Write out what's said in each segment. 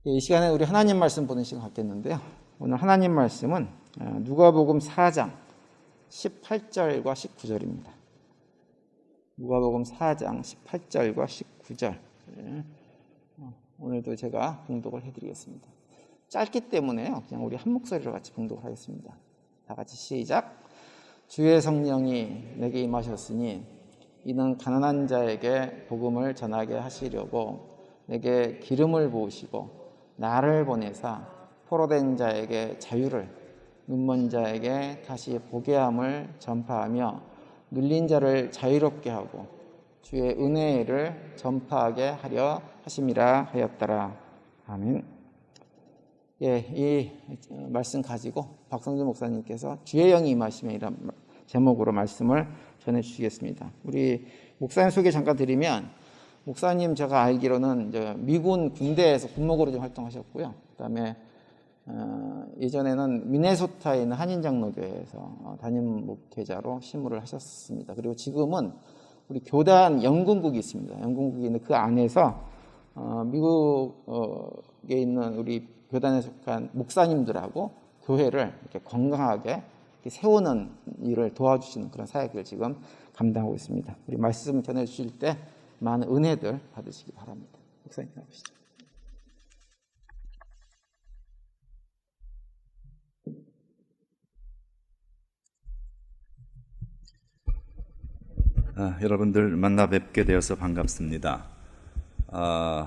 이 시간에 우리 하나님 말씀 보는 시간 갖겠는데요. 오늘 하나님 말씀은 누가복음 4장 18절과 19절입니다. 누가복음 4장 18절과 19절. 오늘도 제가 봉독을 해드리겠습니다. 짧기 때문에요. 그냥 우리 한 목소리로 같이 봉독을 하겠습니다. 다 같이 시작. 주의 성령이 내게 임하셨으니 이는 가난한 자에게 복음을 전하게 하시려고 내게 기름을 부으시고 나를 보내사 포로된 자에게 자유를, 눈먼 자에게 다시 보게 함을 전파하며 눌린 자를 자유롭게 하고 주의 은혜를 전파하게 하려 하심이라 하였더라. 아멘. 이 말씀 가지고 박성준 목사님께서 주의 영이 임하시면 이런 제목으로 말씀을 전해주시겠습니다. 우리 목사님 소개 잠깐 드리면, 목사님 제가 알기로는 이제 미군 군대에서 군목으로 좀 활동하셨고요. 그다음에 예전에는 미네소타에 있는 한인장로교회에서 담임 목회자로 심무를 하셨습니다. 그리고 지금은 우리 교단 영궁국이 있습니다. 영궁국이 있는 그 안에서 미국에 있는 우리 교단에 속한 목사님들하고 교회를 이렇게 건강하게 이렇게 세우는 일을 도와주시는 그런 사역을 지금 감당하고 있습니다. 우리 말씀 전해주실 때 많은 은혜들 받으시기 바랍니다. 목사님 나오시죠. 여러분들 만나 뵙게 되어서 반갑습니다.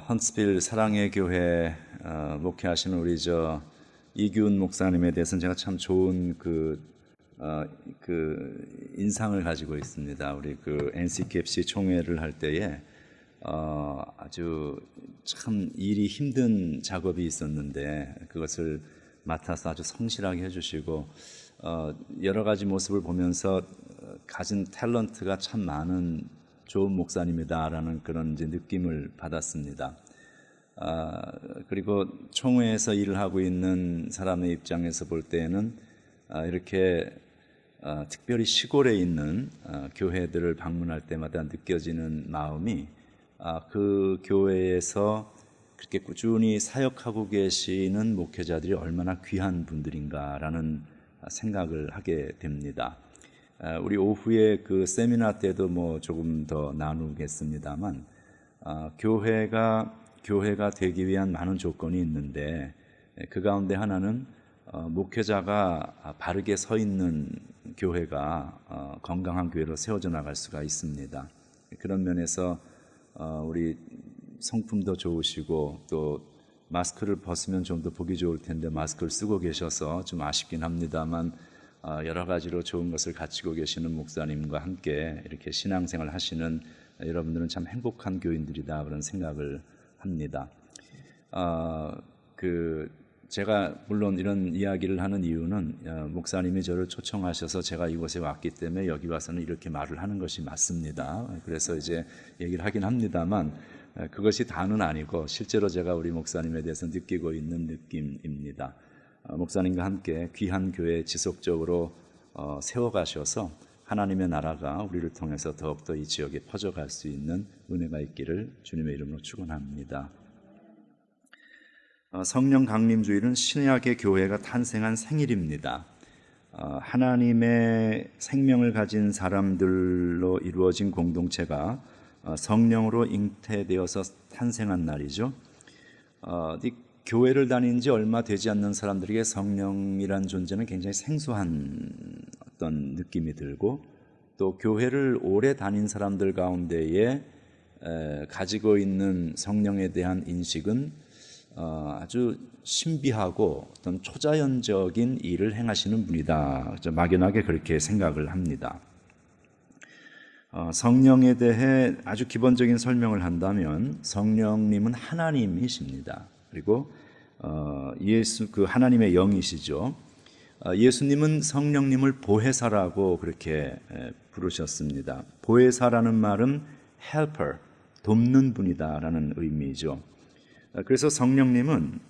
헌스빌 사랑의 교회 목회하시는 우리 이규훈 목사님에 대해서는 제가 참 좋은 그 인상을 가지고 있습니다. 우리 NCKFC 총회를 할 때에 아주 참 일이 힘든 작업이 있었는데 그것을 맡아서 아주 성실하게 해주시고 여러 가지 모습을 보면서 가진 탤런트가 참 많은 좋은 목사님이다라는 그런 이제 느낌을 받았습니다. 그리고 총회에서 일을 하고 있는 사람의 입장에서 볼 때에는 이렇게 특별히 시골에 있는 교회들을 방문할 때마다 느껴지는 마음이 그 교회에서 그렇게 꾸준히 사역하고 계시는 목회자들이 얼마나 귀한 분들인가라는 생각을 하게 됩니다. 우리 오후에 그 세미나 때도 뭐 조금 더 나누겠습니다만 교회가 되기 위한 많은 조건이 있는데 그 가운데 하나는 목회자가 바르게 서 있는 교회가 건강한 교회로 세워져 나갈 수가 있습니다. 그런 면에서 우리 성품도 좋으시고 또 마스크를 벗으면 좀 더 보기 좋을 텐데 마스크를 쓰고 계셔서 좀 아쉽긴 합니다만 여러 가지로 좋은 것을 갖추고 계시는 목사님과 함께 이렇게 신앙생활 하시는 여러분들은 참 행복한 교인들이다 그런 생각을 합니다. 제가 물론 이런 이야기를 하는 이유는 목사님이 저를 초청하셔서 제가 이곳에 왔기 때문에 여기 와서는 이렇게 말을 하는 것이 맞습니다. 그래서 이제 얘기를 하긴 합니다만 그것이 다는 아니고 실제로 제가 우리 목사님에 대해서 느끼고 있는 느낌입니다. 목사님과 함께 귀한 교회 지속적으로 세워가셔서 하나님의 나라가 우리를 통해서 더욱더 이 지역에 퍼져갈 수 있는 은혜가 있기를 주님의 이름으로 축원합니다. 성령 강림주일은 신약의 교회가 탄생한 생일입니다. 하나님의 생명을 가진 사람들로 이루어진 공동체가 성령으로 잉태되어서 탄생한 날이죠. 교회를 다닌 지 얼마 되지 않는 사람들에게 성령이란 존재는 굉장히 생소한 어떤 느낌이 들고 또 교회를 오래 다닌 사람들 가운데에 가지고 있는 성령에 대한 인식은 아주 신비하고 어떤 초자연적인 일을 행하시는 분이다. 막연하게 그렇게 생각을 합니다. 성령에 대해 아주 기본적인 설명을 한다면 성령님은 하나님이십니다. 그리고 하나님의 영이시죠. 예수님은 성령님을 보혜사라고 그렇게 부르셨습니다. 보혜사라는 말은 helper, 돕는 분이다라는 의미죠. 그래서 성령님은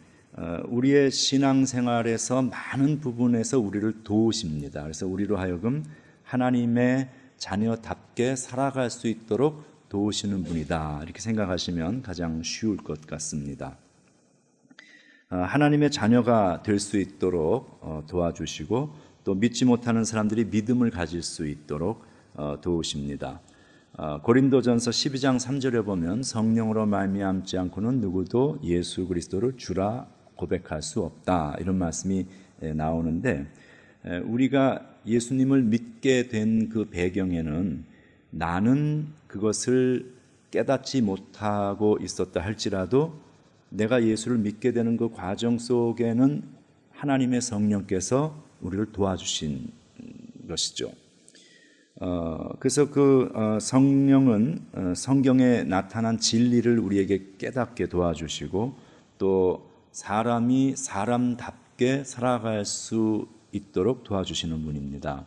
우리의 신앙생활에서 많은 부분에서 우리를 도우십니다. 그래서 우리로 하여금 하나님의 자녀답게 살아갈 수 있도록 도우시는 분이다 이렇게 생각하시면 가장 쉬울 것 같습니다. 하나님의 자녀가 될 수 있도록 도와주시고 또 믿지 못하는 사람들이 믿음을 가질 수 있도록 도우십니다. 고린도전서 12장 3절에 보면 성령으로 말미암지 않고는 누구도 예수 그리스도를 주라 고백할 수 없다, 이런 말씀이 나오는데, 우리가 예수님을 믿게 된 그 배경에는 나는 그것을 깨닫지 못하고 있었다 할지라도 내가 예수를 믿게 되는 그 과정 속에는 하나님의 성령께서 우리를 도와주신 것이죠. 그래서 그 성령은 성경에 나타난 진리를 우리에게 깨닫게 도와주시고 또 사람이 사람답게 살아갈 수 있도록 도와주시는 분입니다.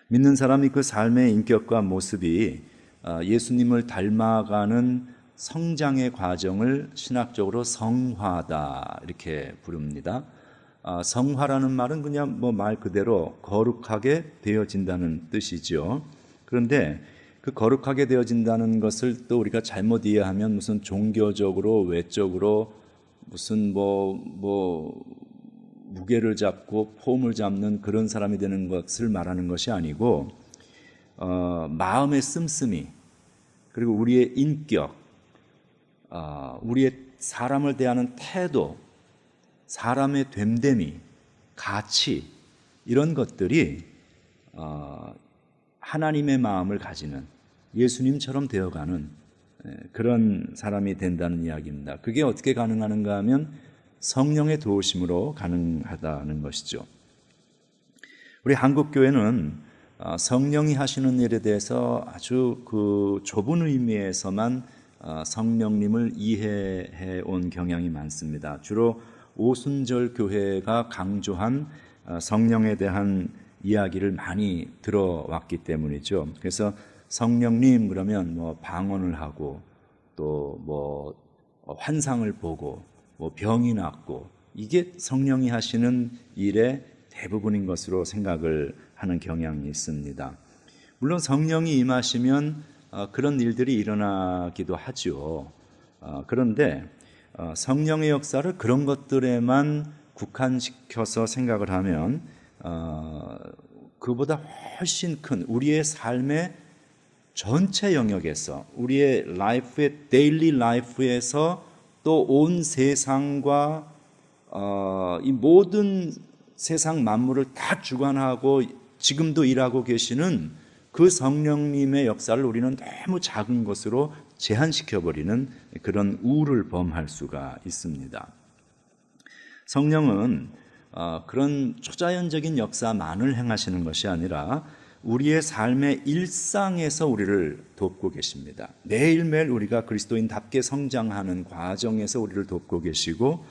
믿는 사람이 그 삶의 인격과 모습이 예수님을 닮아가는 성장의 과정을 신학적으로 성화다, 이렇게 부릅니다. 성화라는 말은 그냥 말 그대로 거룩하게 되어진다는 뜻이죠. 그런데 그 거룩하게 되어진다는 것을 또 우리가 잘못 이해하면 무슨 종교적으로 외적으로 무슨 무게를 잡고 폼을 잡는 그런 사람이 되는 것을 말하는 것이 아니고, 마음의 씀씀이, 그리고 우리의 인격, 우리의 사람을 대하는 태도, 사람의 됨됨이, 가치, 이런 것들이 하나님의 마음을 가지는 예수님처럼 되어가는 그런 사람이 된다는 이야기입니다. 그게 어떻게 가능한가 하면 성령의 도우심으로 가능하다는 것이죠. 우리 한국교회는 성령이 하시는 일에 대해서 아주 그 좁은 의미에서만 성령님을 이해해 온 경향이 많습니다. 주로 오순절 교회가 강조한 성령에 대한 이야기를 많이 들어왔기 때문이죠. 그래서 성령님 그러면 방언을 하고 또 환상을 보고 병이 낫고, 이게 성령이 하시는 일의 대부분인 것으로 생각을 하는 경향이 있습니다. 물론 성령이 임하시면 그런 일들이 일어나기도 하죠. 그런데 성령의 역사를 그런 것들에만 국한시켜서 생각을 하면 그보다 훨씬 큰 우리의 삶의 전체 영역에서, 우리의 라이프의 데일리 라이프에서 또 온 세상과 이 모든 세상 만물을 다 주관하고 지금도 일하고 계시는 그 성령님의 역사를 우리는 너무 작은 것으로 제한시켜버리는 그런 우를 범할 수가 있습니다. 성령은 그런 초자연적인 역사만을 행하시는 것이 아니라 우리의 삶의 일상에서 우리를 돕고 계십니다. 매일매일 우리가 그리스도인답게 성장하는 과정에서 우리를 돕고 계시고,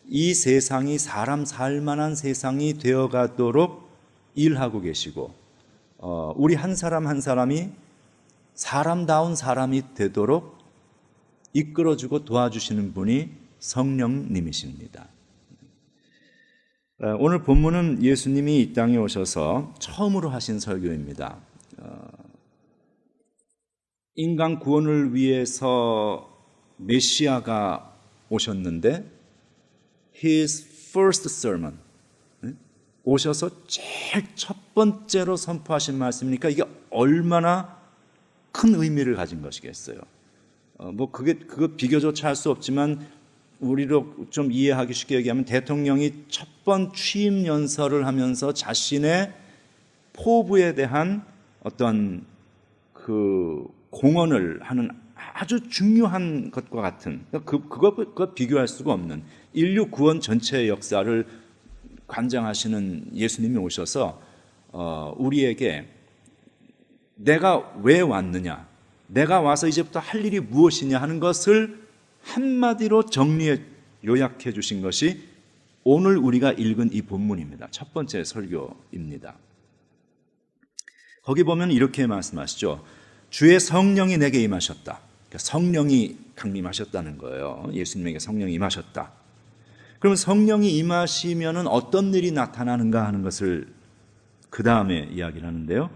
이 세상이 사람 살만한 세상이 되어가도록 일하고 계시고, 우리 한 사람 한 사람이 사람다운 사람이 되도록 이끌어주고 도와주시는 분이 성령님이십니다. 오늘 본문은 예수님이 이 땅에 오셔서 처음으로 하신 설교입니다. 인간 구원을 위해서 메시아가 오셨는데 His first sermon, 오셔서 제일 첫 번째로 선포하신 말씀이니까 이게 얼마나 큰 의미를 가진 것이겠어요. 그거 비교조차 할 수 없지만 우리로 좀 이해하기 쉽게 얘기하면 대통령이 첫 번 취임 연설을 하면서 자신의 포부에 대한 어떤 그 공언을 하는 아주 중요한 것과 같은, 그거 비교할 수가 없는 인류 구원 전체의 역사를 관장하시는 예수님이 오셔서 우리에게 내가 왜 왔느냐, 내가 와서 이제부터 할 일이 무엇이냐 하는 것을 한마디로 정리해 요약해 주신 것이 오늘 우리가 읽은 이 본문입니다. 첫 번째 설교입니다. 거기 보면 이렇게 말씀하시죠. 주의 성령이 내게 임하셨다. 그러니까 성령이 강림하셨다는 거예요. 예수님에게 성령이 임하셨다. 그러면 성령이 임하시면은 어떤 일이 나타나는가 하는 것을 그 다음에 이야기를 하는데요.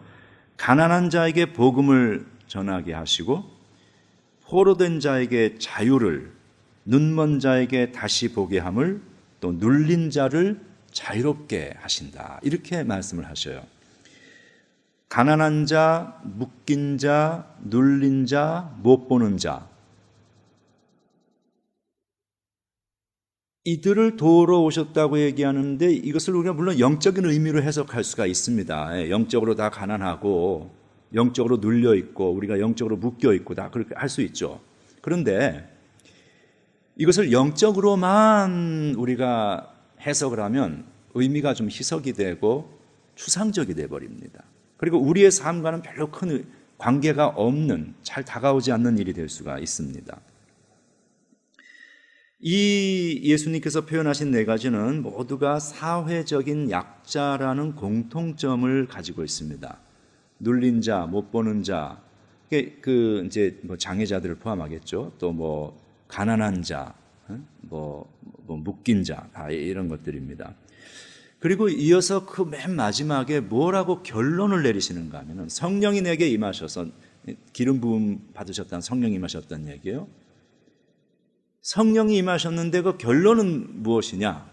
가난한 자에게 복음을 전하게 하시고 포로된 자에게 자유를, 눈먼 자에게 다시 보게 함을, 또 눌린 자를 자유롭게 하신다. 이렇게 말씀을 하셔요. 가난한 자, 묶인 자, 눌린 자, 못 보는 자, 이들을 도우러 오셨다고 얘기하는데 이것을 우리가 물론 영적인 의미로 해석할 수가 있습니다. 영적으로 다 가난하고 영적으로 눌려 있고 우리가 영적으로 묶여 있고 다 그렇게 할 수 있죠. 그런데 이것을 영적으로만 우리가 해석을 하면 의미가 좀 희석이 되고 추상적이 돼 버립니다. 그리고 우리의 삶과는 별로 큰 관계가 없는, 잘 다가오지 않는 일이 될 수가 있습니다. 이 예수님께서 표현하신 네 가지는 모두가 사회적인 약자라는 공통점을 가지고 있습니다. 눌린 자, 못 보는 자, 그 이제 뭐 장애자들을 포함하겠죠. 또 뭐 가난한 자, 뭐 묶인 자, 다 이런 것들입니다. 그리고 이어서 그 맨 마지막에 뭐라고 결론을 내리시는가 하면은 성령이 내게 임하셔서, 기름 부음 받으셨다는 성령이 임하셨다는 얘기예요. 성령이 임하셨는데 그 결론은 무엇이냐?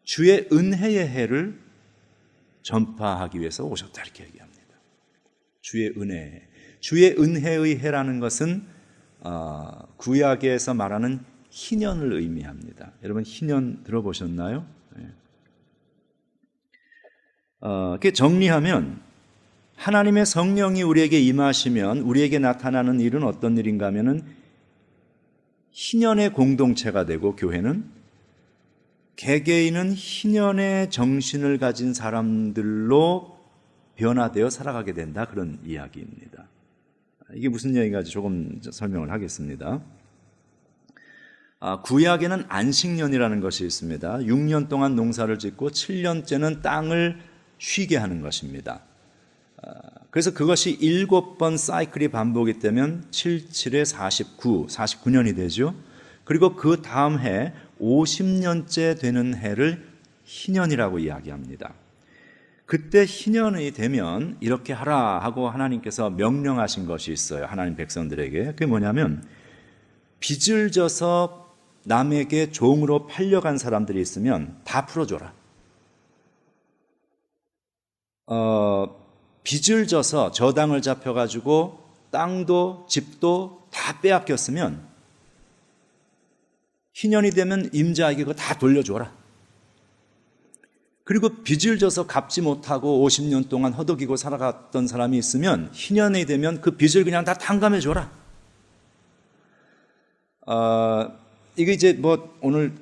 주의 은혜의 해를 전파하기 위해서 오셨다, 이렇게 얘기합니다. 주의 은혜. 주의 은혜의 해라는 것은 구약에서 말하는 희년을 의미합니다. 여러분 희년 들어보셨나요? 이렇게 정리하면 하나님의 성령이 우리에게 임하시면 우리에게 나타나는 일은 어떤 일인가 하면은 희년의 공동체가 되고, 교회는 개개인은 희년의 정신을 가진 사람들로 변화되어 살아가게 된다, 그런 이야기입니다. 이게 무슨 얘기인지 조금 설명을 하겠습니다. 구약에는 안식년이라는 것이 있습니다. 6년 동안 농사를 짓고 7년째는 땅을 쉬게 하는 것입니다. 그래서 그것이 7번 사이클이 반복이 되면 7, 7에 49년이 되죠. 그리고 그 다음 해 50년째 되는 해를 희년이라고 이야기합니다. 그때 희년이 되면 이렇게 하라 하고 하나님께서 명령하신 것이 있어요. 하나님 백성들에게. 그게 뭐냐면, 빚을 져서 남에게 종으로 팔려간 사람들이 있으면 다 풀어줘라. 빚을 져서 저당을 잡혀가지고 땅도 집도 다 빼앗겼으면 희년이 되면 임자에게 그거 다 돌려줘라. 그리고 빚을 져서 갚지 못하고 50년 동안 허덕이고 살아갔던 사람이 있으면 희년이 되면 그 빚을 그냥 다 탕감해줘라. 이게 이제 뭐 오늘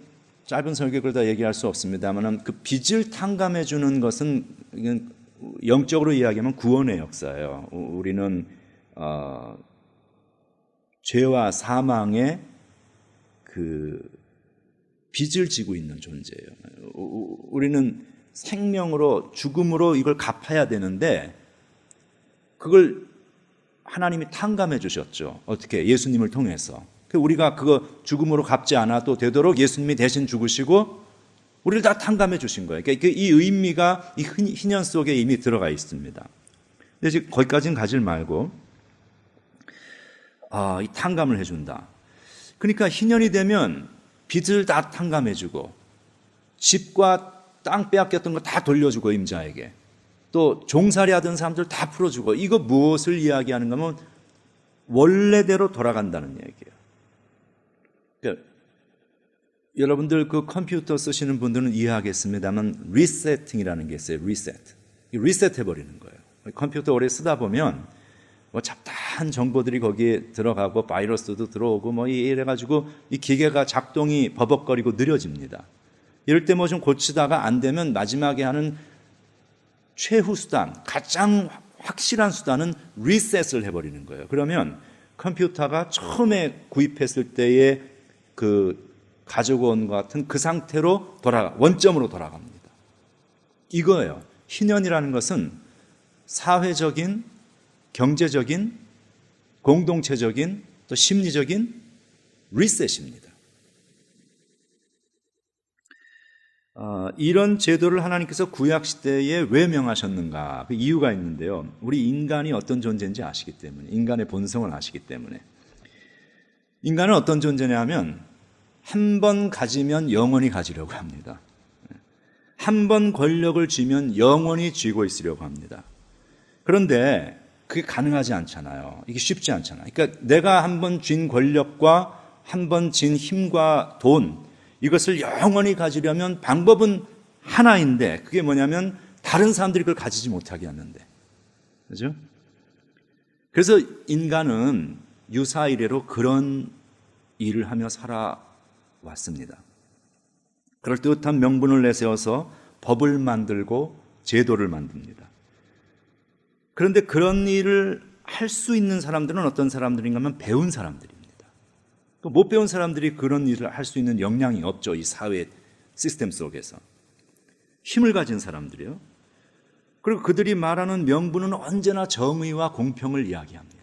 짧은 설교를 다 얘기할 수 없습니다만, 그 빚을 탕감해주는 것은 영적으로 이야기하면 구원의 역사예요. 우리는 죄와 사망의 그 빚을 지고 있는 존재예요. 우리는 생명으로, 죽음으로 이걸 갚아야 되는데 그걸 하나님이 탕감해 주셨죠. 어떻게? 예수님을 통해서. 우리가 그거 죽음으로 갚지 않아도 되도록 예수님이 대신 죽으시고 우리를 다 탕감해 주신 거예요. 그러니까 이 의미가 이 희년 속에 이미 들어가 있습니다. 근데 지금 거기까지는 가지 말고, 이 탕감을 해준다. 그러니까 희년이 되면 빚을 다 탕감해주고 집과 땅 빼앗겼던 거 다 돌려주고 임자에게, 또 종살이 하던 사람들 다 풀어주고, 이거 무엇을 이야기하는 거면 원래대로 돌아간다는 얘기예요. 그러니까 여러분들 그 컴퓨터 쓰시는 분들은 이해하겠습니다만 리세팅이라는 게 있어요. 리셋 해버리는 거예요. 컴퓨터 오래 쓰다 보면 뭐 잡다한 정보들이 거기에 들어가고 바이러스도 들어오고 뭐 이래가지고 이 기계가 작동이 버벅거리고 느려집니다. 이럴 때 뭐 좀 고치다가 안 되면 마지막에 하는 최후 수단, 가장 확실한 수단은 리셋을 해버리는 거예요. 그러면 컴퓨터가 처음에 구입했을 때의 그 가지고 온 것 같은 그 상태로 원점으로 돌아갑니다. 이거예요. 희년이라는 것은 사회적인, 경제적인, 공동체적인, 또 심리적인 리셋입니다. 이런 제도를 하나님께서 구약시대에 왜 명하셨는가? 그 이유가 있는데요. 우리 인간이 어떤 존재인지 아시기 때문에, 인간의 본성을 아시기 때문에. 인간은 어떤 존재냐면 한 번 가지면 영원히 가지려고 합니다. 한 번 권력을 쥐면 영원히 쥐고 있으려고 합니다. 그런데 그게 가능하지 않잖아요. 이게 쉽지 않잖아요. 그러니까 내가 한 번 쥔 권력과 한 번 쥔 힘과 돈, 이것을 영원히 가지려면 방법은 하나인데 그게 뭐냐면 다른 사람들이 그걸 가지지 못하게 하는데. 그죠? 그래서 인간은 유사 이래로 그런 일을 하며 살아왔습니다. 그럴듯한 명분을 내세워서 법을 만들고 제도를 만듭니다. 그런데 그런 일을 할 수 있는 사람들은 어떤 사람들인가 하면 배운 사람들입니다. 못 배운 사람들이 그런 일을 할 수 있는 역량이 없죠. 이 사회 시스템 속에서. 힘을 가진 사람들이요. 그리고 그들이 말하는 명분은 언제나 정의와 공평을 이야기합니다.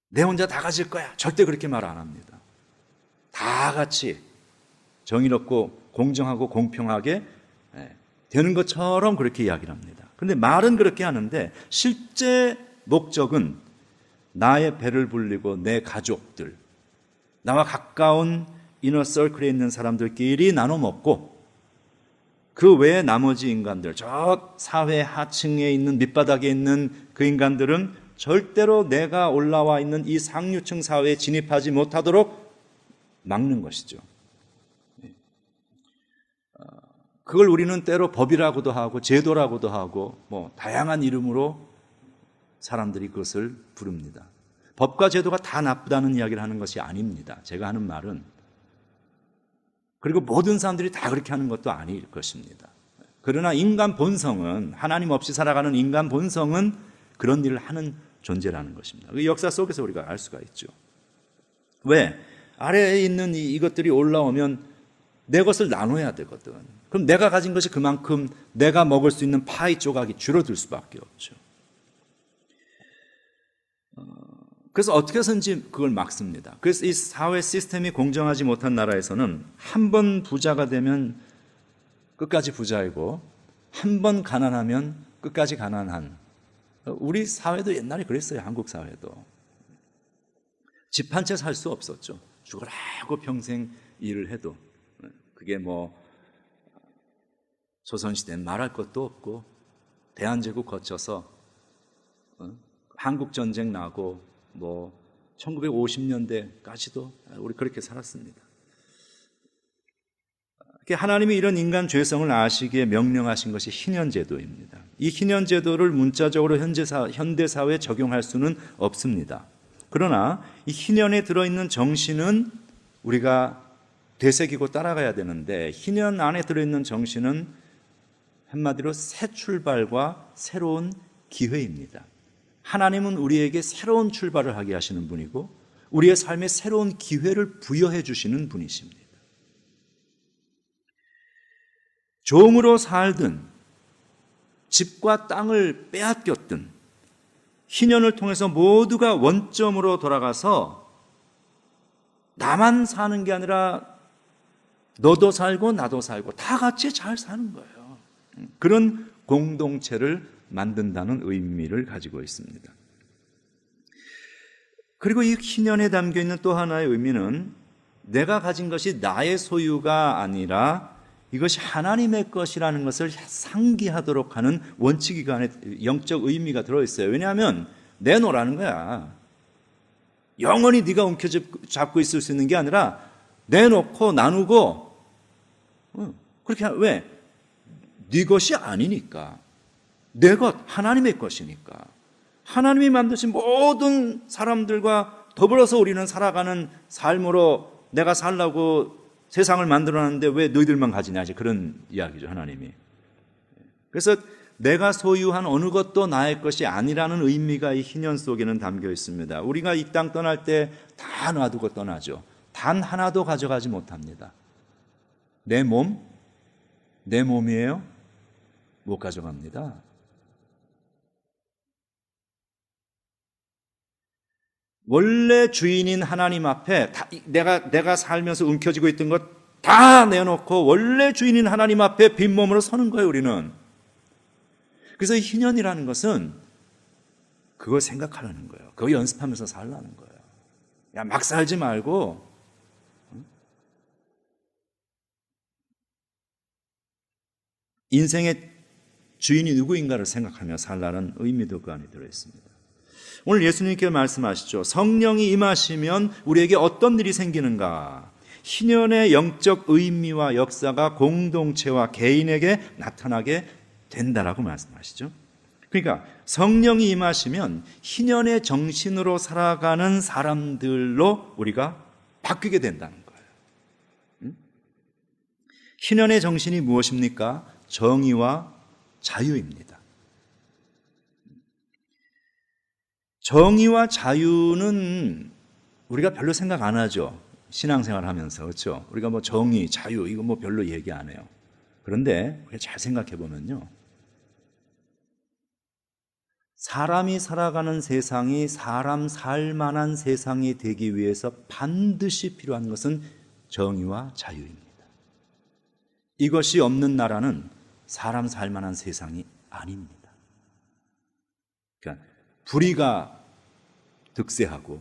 내 혼자 다 가질 거야. 절대 그렇게 말 안 합니다. 다 같이 정의롭고 공정하고 공평하게 되는 것처럼 그렇게 이야기를 합니다. 그런데 말은 그렇게 하는데 실제 목적은 나의 배를 불리고 내 가족들, 나와 가까운 이너 서클에 있는 사람들끼리 나눠 먹고 그 외에 나머지 인간들, 저 사회 하층에 있는 밑바닥에 있는 그 인간들은 절대로 내가 올라와 있는 이 상류층 사회에 진입하지 못하도록 막는 것이죠. 그걸 우리는 때로 법이라고도 하고 제도라고도 하고 뭐 다양한 이름으로 사람들이 그것을 부릅니다. 법과 제도가 다 나쁘다는 이야기를 하는 것이 아닙니다. 제가 하는 말은. 그리고 모든 사람들이 다 그렇게 하는 것도 아닐 것입니다. 그러나 인간 본성은, 하나님 없이 살아가는 인간 본성은 그런 일을 하는 존재라는 것입니다. 그 역사 속에서 우리가 알 수가 있죠. 왜? 아래에 있는 이것들이 올라오면 내 것을 나눠야 되거든. 그럼 내가 가진 것이 그만큼 내가 먹을 수 있는 파이 조각이 줄어들 수밖에 없죠. 그래서 어떻게 해서든지 그걸 막습니다. 그래서 이 사회 시스템이 공정하지 못한 나라에서는 한 번 부자가 되면 끝까지 부자이고 한 번 가난하면 끝까지 가난한, 우리 사회도 옛날에 그랬어요. 한국 사회도. 집 한 채 살 수 없었죠. 죽으라고 평생 일을 해도. 그게 뭐 조선시대는 말할 것도 없고 대한제국 거쳐서 한국전쟁 나고 뭐 1950년대까지도 우리 그렇게 살았습니다. 하나님이 이런 인간 죄성을 아시기에 명령하신 것이 희년제도입니다. 이 희년제도를 문자적으로 현대사회에 적용할 수는 없습니다. 그러나 이 희년에 들어있는 정신은 우리가 되새기고 따라가야 되는데, 희년 안에 들어있는 정신은 한마디로 새 출발과 새로운 기회입니다. 하나님은 우리에게 새로운 출발을 하게 하시는 분이고 우리의 삶에 새로운 기회를 부여해 주시는 분이십니다. 종으로 살든 집과 땅을 빼앗겼든 희년을 통해서 모두가 원점으로 돌아가서 나만 사는 게 아니라 너도 살고 나도 살고 다 같이 잘 사는 거예요. 그런 공동체를 만든다는 의미를 가지고 있습니다. 그리고 이 희년에 담겨있는 또 하나의 의미는 내가 가진 것이 나의 소유가 아니라 이것이 하나님의 것이라는 것을 상기하도록 하는 원칙이 안에 영적 의미가 들어있어요. 왜냐하면 내놓으라는 거야. 영원히 네가 움켜잡고 있을 수 있는 게 아니라 내놓고 나누고, 그렇게 왜? 네 것이 아니니까. 내 것, 하나님의 것이니까. 하나님이 만드신 모든 사람들과 더불어서 우리는 살아가는 삶으로 내가 살라고 세상을 만들어놨는데 왜 너희들만 가지냐, 이제 그런 이야기죠, 하나님이. 그래서 내가 소유한 어느 것도 나의 것이 아니라는 의미가 이 희년 속에는 담겨 있습니다. 우리가 이 땅 떠날 때 다 놔두고 떠나죠. 단 하나도 가져가지 못합니다. 내 몸, 내 몸이에요? 못 가져갑니다. 원래 주인인 하나님 앞에 내가 살면서 움켜쥐고 있던 것 다 내놓고 원래 주인인 하나님 앞에 빈몸으로 서는 거예요, 우리는. 그래서 희년이라는 것은 그걸 생각하라는 거예요. 그거 연습하면서 살라는 거예요. 야, 막 살지 말고 인생의 주인이 누구인가를 생각하며 살라는 의미도 그 안에 들어있습니다. 오늘 예수님께 말씀하시죠. 성령이 임하시면 우리에게 어떤 일이 생기는가? 희년의 영적 의미와 역사가 공동체와 개인에게 나타나게 된다라고 말씀하시죠. 그러니까 성령이 임하시면 희년의 정신으로 살아가는 사람들로 우리가 바뀌게 된다는 거예요. 희년의 정신이 무엇입니까? 정의와 자유입니다. 정의와 자유는 우리가 별로 생각 안 하죠. 신앙생활 하면서. 그렇죠? 우리가 뭐 정의, 자유 이거 뭐 별로 얘기 안 해요. 그런데 우리가 잘 생각해 보면요. 사람이 살아가는 세상이 사람 살 만한 세상이 되기 위해서 반드시 필요한 것은 정의와 자유입니다. 이것이 없는 나라는 사람 살 만한 세상이 아닙니다. 그러니까 불의가 득세하고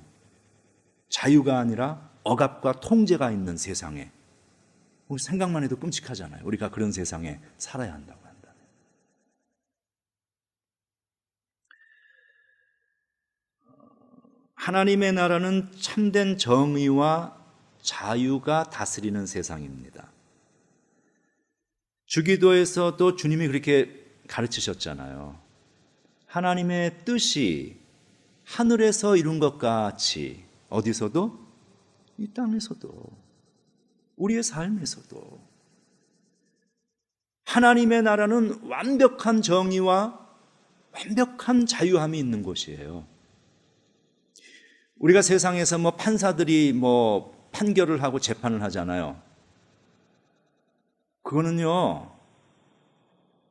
자유가 아니라 억압과 통제가 있는 세상에, 우리 생각만 해도 끔찍하잖아요. 우리가 그런 세상에 살아야 한다고 한다면. 하나님의 나라는 참된 정의와 자유가 다스리는 세상입니다. 주기도에서도 주님이 그렇게 가르치셨잖아요. 하나님의 뜻이 하늘에서 이룬 것 같이 어디서도? 이 땅에서도, 우리의 삶에서도 하나님의 나라는 완벽한 정의와 완벽한 자유함이 있는 곳이에요. 우리가 세상에서 뭐 판사들이 뭐 판결을 하고 재판을 하잖아요. 그거는요,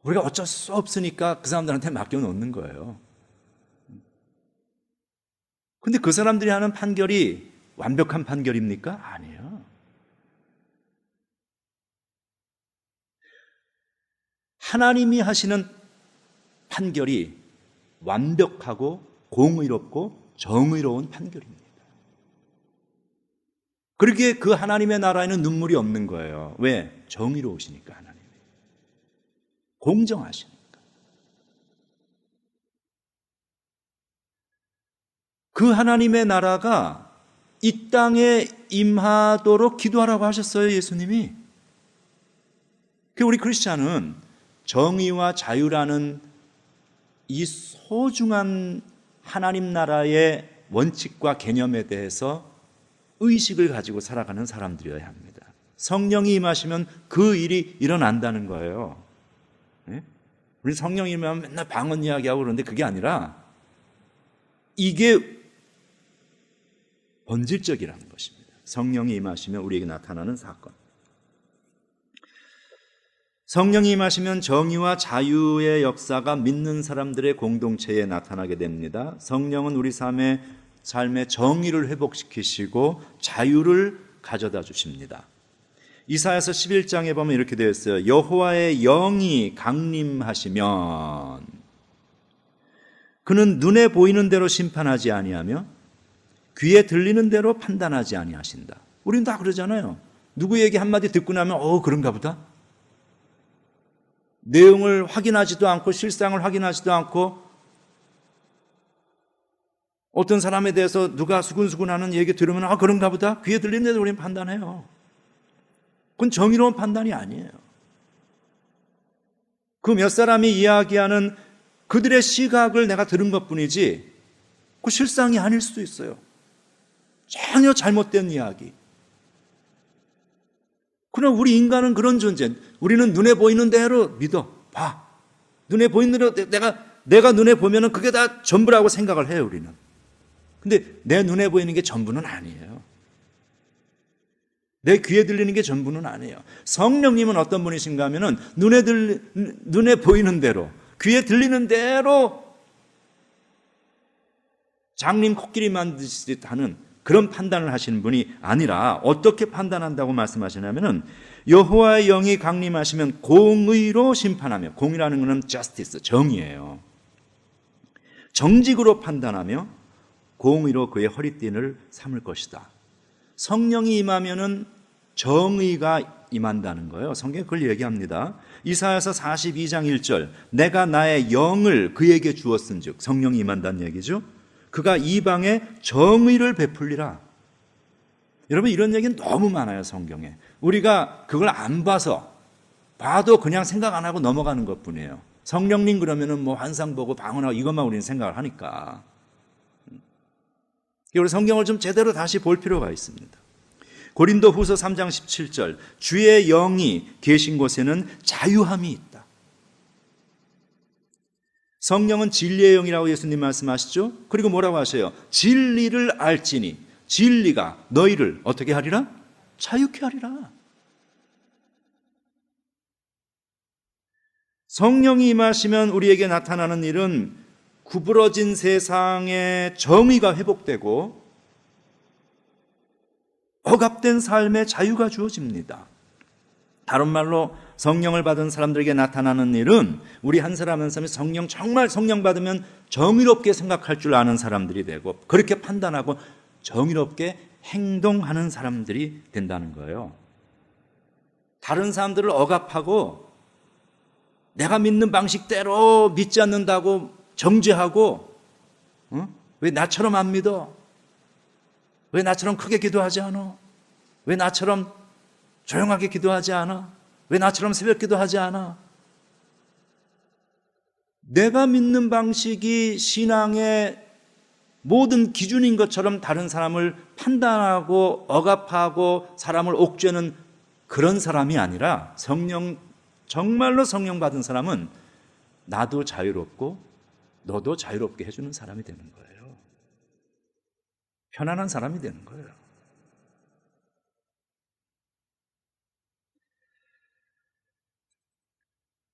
우리가 어쩔 수 없으니까 그 사람들한테 맡겨놓는 거예요. 근데 그 사람들이 하는 판결이 완벽한 판결입니까? 아니에요. 하나님이 하시는 판결이 완벽하고 공의롭고 정의로운 판결입니다. 그렇게 그 하나님의 나라에는 눈물이 없는 거예요. 왜? 정의로우시니까, 하나님이. 공정하시니까. 그 하나님의 나라가 이 땅에 임하도록 기도하라고 하셨어요, 예수님이. 그 우리 크리스찬은 정의와 자유라는 이 소중한 하나님 나라의 원칙과 개념에 대해서 의식을 가지고 살아가는 사람들이어야 합니다. 성령이 임하시면 그 일이 일어난다는 거예요. 네? 우리 성령이 임하면 맨날 방언 이야기하고 그러는데 그게 아니라 이게 본질적이라는 것입니다. 성령이 임하시면 우리에게 나타나는 사건. 성령이 임하시면 정의와 자유의 역사가 믿는 사람들의 공동체에 나타나게 됩니다. 성령은 우리 삶의 정의를 회복시키시고 자유를 가져다 주십니다. 이사야서 11장에 보면 이렇게 되어 있어요. 여호와의 영이 강림하시면 그는 눈에 보이는 대로 심판하지 아니하며 귀에 들리는 대로 판단하지 아니하신다. 우리는 다 그러잖아요. 누구 얘기 한마디 듣고 나면 그런가 보다. 내용을 확인하지도 않고 실상을 확인하지도 않고 어떤 사람에 대해서 누가 수근수근하는 얘기 들으면 그런가 보다. 귀에 들리는 대로 우리는 판단해요. 그건 정의로운 판단이 아니에요. 그 몇 사람이 이야기하는 그들의 시각을 내가 들은 것뿐이지 그 실상이 아닐 수도 있어요. 전혀 잘못된 이야기. 그럼 우리 인간은 그런 존재. 우리는 눈에 보이는 대로 믿어. 봐. 눈에 보이는 대로 내가 눈에 보면은 그게 다 전부라고 생각을 해요, 우리는. 근데 내 눈에 보이는 게 전부는 아니에요. 내 귀에 들리는 게 전부는 아니에요. 성령님은 어떤 분이신가 하면은 눈에 보이는 대로, 귀에 들리는 대로 장님 코끼리 만드시듯 하는 그런 판단을 하시는 분이 아니라 어떻게 판단한다고 말씀하시냐면은 여호와의 영이 강림하시면 공의로 심판하며, 공의라는 것은 justice, 정의예요. 정직으로 판단하며 공의로 그의 허리띠를 삼을 것이다. 성령이 임하면은 정의가 임한다는 거예요. 성경이 그걸 얘기합니다. 이사야서 42장 1절, 내가 나의 영을 그에게 주었은즉, 성령이 임한다는 얘기죠. 그가 이방에 정의를 베풀리라. 여러분, 이런 얘기는 너무 많아요, 성경에. 우리가 그걸 안 봐도 그냥 생각 안 하고 넘어가는 것뿐이에요. 성령님 그러면은 뭐 환상 보고 방언하고 이것만 우리는 생각을 하니까. 우리 성경을 좀 제대로 다시 볼 필요가 있습니다. 고린도 후서 3장 17절, 주의 영이 계신 곳에는 자유함이 있다. 성령은 진리의 영이라고 예수님 말씀하시죠. 그리고 뭐라고 하셔요? 진리를 알지니 진리가 너희를 어떻게 하리라? 자유케 하리라. 성령이 임하시면 우리에게 나타나는 일은 구부러진 세상의 정의가 회복되고 억압된 삶의 자유가 주어집니다. 다른 말로 성령을 받은 사람들에게 나타나는 일은 우리 한 사람 한 사람이 정말 성령 받으면 정의롭게 생각할 줄 아는 사람들이 되고 그렇게 판단하고 정의롭게 행동하는 사람들이 된다는 거예요. 다른 사람들을 억압하고 내가 믿는 방식대로 믿지 않는다고 정죄하고 왜 나처럼 안 믿어? 왜 나처럼 크게 기도하지 않아? 왜 나처럼 조용하게 기도하지 않아? 왜 나처럼 새벽 기도하지 않아? 내가 믿는 방식이 신앙의 모든 기준인 것처럼 다른 사람을 판단하고 억압하고 사람을 옥죄는 그런 사람이 아니라 정말로 성령 받은 사람은 나도 자유롭고 너도 자유롭게 해주는 사람이 되는 거예요. 편안한 사람이 되는 거예요.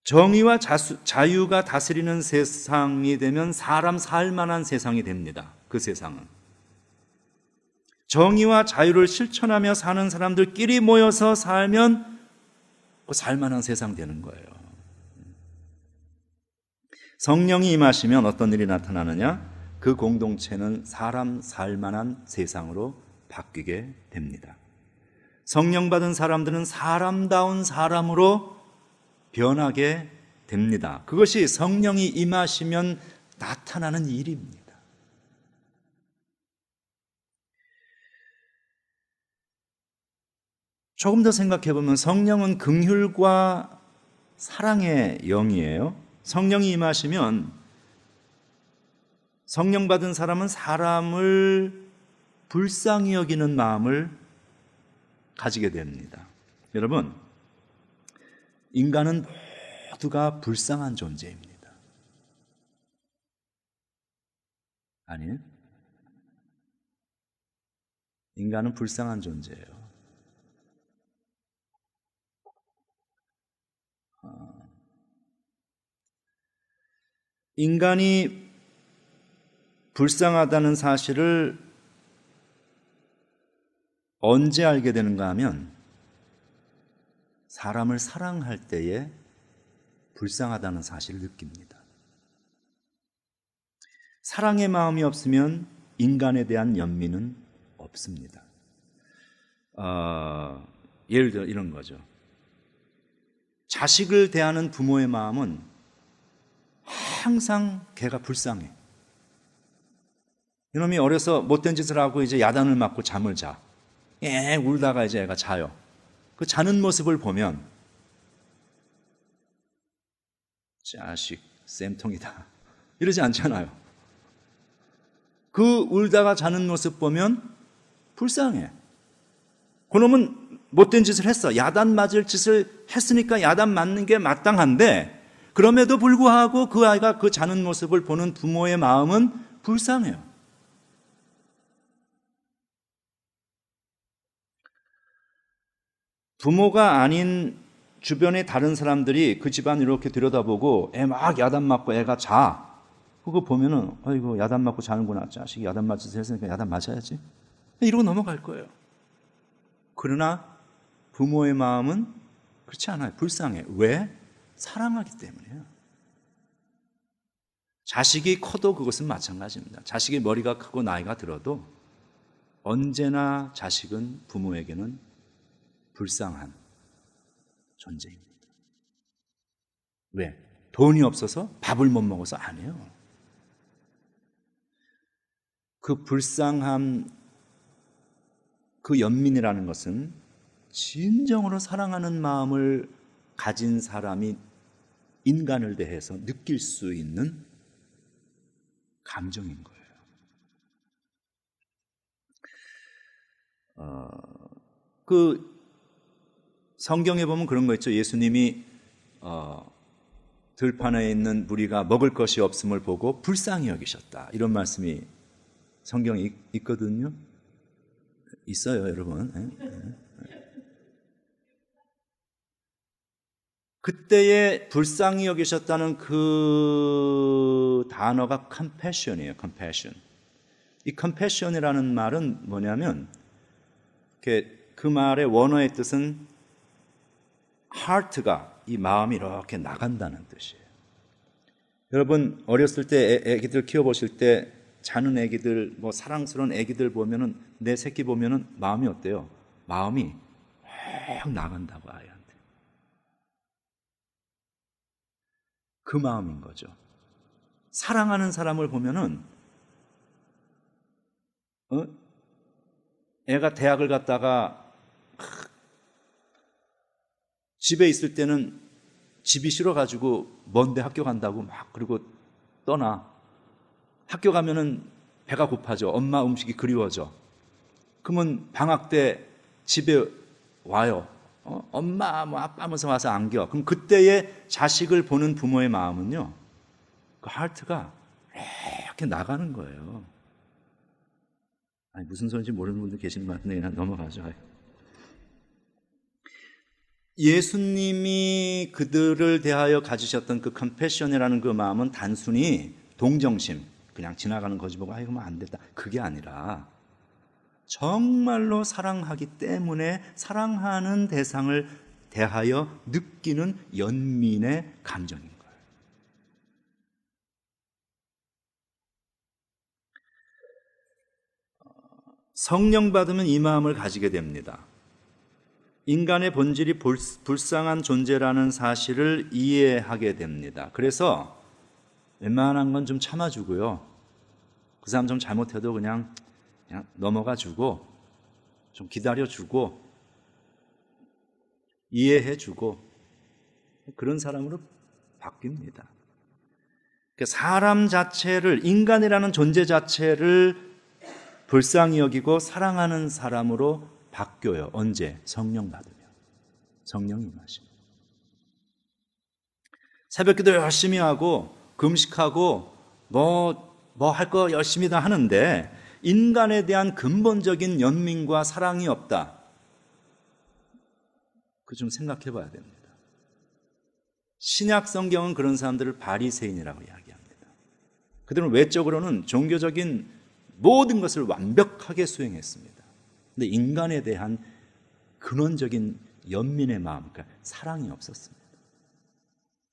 정의와 자유가 다스리는 세상이 되면 사람 살만한 세상이 됩니다. 그 세상은. 정의와 자유를 실천하며 사는 사람들끼리 모여서 살면 살만한 세상 되는 거예요. 성령이 임하시면 어떤 일이 나타나느냐? 그 공동체는 사람 살만한 세상으로 바뀌게 됩니다. 성령 받은 사람들은 사람다운 사람으로 변하게 됩니다. 그것이 성령이 임하시면 나타나는 일입니다. 조금 더 생각해 보면 성령은 긍휼과 사랑의 영이에요. 성령이 임하시면 성령 받은 사람은 사람을 불쌍히 여기는 마음을 가지게 됩니다. 여러분, 인간은 모두가 불쌍한 존재입니다. 아니에요? 인간은 불쌍한 존재예요. 인간이 불쌍하다는 사실을 언제 알게 되는가 하면 사람을 사랑할 때에 불쌍하다는 사실을 느낍니다. 사랑의 마음이 없으면 인간에 대한 연민은 없습니다. 예를 들어 이런 거죠. 자식을 대하는 부모의 마음은 항상 걔가 불쌍해. 이놈이 어려서 못된 짓을 하고 이제 야단을 맞고 잠을 자. 울다가 이제 애가 자요. 그 자는 모습을 보면 자식 쌤통이다 이러지 않잖아요. 그 울다가 자는 모습 보면 불쌍해. 그놈은 못된 짓을 했어. 야단 맞을 짓을 했으니까 야단 맞는 게 마땅한데 그럼에도 불구하고 그 아이가 그 자는 모습을 보는 부모의 마음은 불쌍해요. 부모가 아닌 주변의 다른 사람들이 그 집안 이렇게 들여다보고 애 막 야단 맞고 애가 자. 그거 보면은 아이고 야단 맞고 자는구나. 자식이 야단 맞아서 했으니까 야단 맞아야지. 이러고 넘어갈 거예요. 그러나 부모의 마음은 그렇지 않아요. 불쌍해. 왜? 사랑하기 때문이에요. 자식이 커도 그것은 마찬가지입니다. 자식이 머리가 크고 나이가 들어도 언제나 자식은 부모에게는 불쌍한 존재입니다. 왜? 돈이 없어서 밥을 못 먹어서 아니에요. 그 불쌍함, 그 연민이라는 것은 진정으로 사랑하는 마음을 가진 사람이 인간을 대해서 느낄 수 있는 감정인 거예요. 그 성경에 보면 그런 거 있죠. 예수님이 들판에 있는 무리가 먹을 것이 없음을 보고 불쌍히 여기셨다. 이런 말씀이 성경에 있거든요. 있어요, 여러분. 그때에 불쌍히 여기셨다는 그 단어가 compassion이에요. compassion. 이 compassion이라는 말은 뭐냐면 그 말의 원어의 뜻은 heart가, 이 마음이 이렇게 나간다는 뜻이에요. 여러분 어렸을 때 애기들 키워보실 때 자는 애기들, 뭐 사랑스러운 애기들 보면은, 내 새끼 보면은 마음이 어때요? 마음이 확 나간다고 아이한테. 그 마음인 거죠. 사랑하는 사람을 보면은 애가 대학을 갔다가 집에 있을 때는 집이 싫어가지고 먼데 학교 간다고 막 그리고 떠나. 학교 가면은 배가 고파져. 엄마 음식이 그리워져. 그러면 방학 때 집에 와요. 엄마 뭐 아빠 하면서 와서 안겨. 그럼 그때의 자식을 보는 부모의 마음은요, 그 하트가 이렇게 나가는 거예요. 아니, 무슨 소리인지 모르는 분들 계시는 것 같은데 그냥 넘어가죠. 예수님이 그들을 대하여 가지셨던 그 컴패션이라는 그 마음은 단순히 동정심, 그냥 지나가는 거지 보고 아이고 뭐 안 됐다, 그게 아니라 정말로 사랑하기 때문에 사랑하는 대상을 대하여 느끼는 연민의 감정인 거예요. 성령 받으면 이 마음을 가지게 됩니다. 인간의 본질이 불쌍한 존재라는 사실을 이해하게 됩니다. 그래서 웬만한 건 좀 참아주고요. 그 사람 좀 잘못해도 그냥 넘어가주고, 좀 기다려주고, 이해해주고, 그런 사람으로 바뀝니다. 사람 자체를, 인간이라는 존재 자체를 불쌍히 여기고 사랑하는 사람으로 바뀌어요. 언제? 성령 받으면. 성령이 임하시면. 새벽기도 열심히 하고 금식하고 뭐 할 거 열심히 다 하는데 인간에 대한 근본적인 연민과 사랑이 없다. 그 좀 생각해 봐야 됩니다. 신약 성경은 그런 사람들을 바리새인이라고 이야기합니다. 그들은 외적으로는 종교적인 모든 것을 완벽하게 수행했습니다. 근데 인간에 대한 근원적인 연민의 마음, 그러니까 사랑이 없었습니다.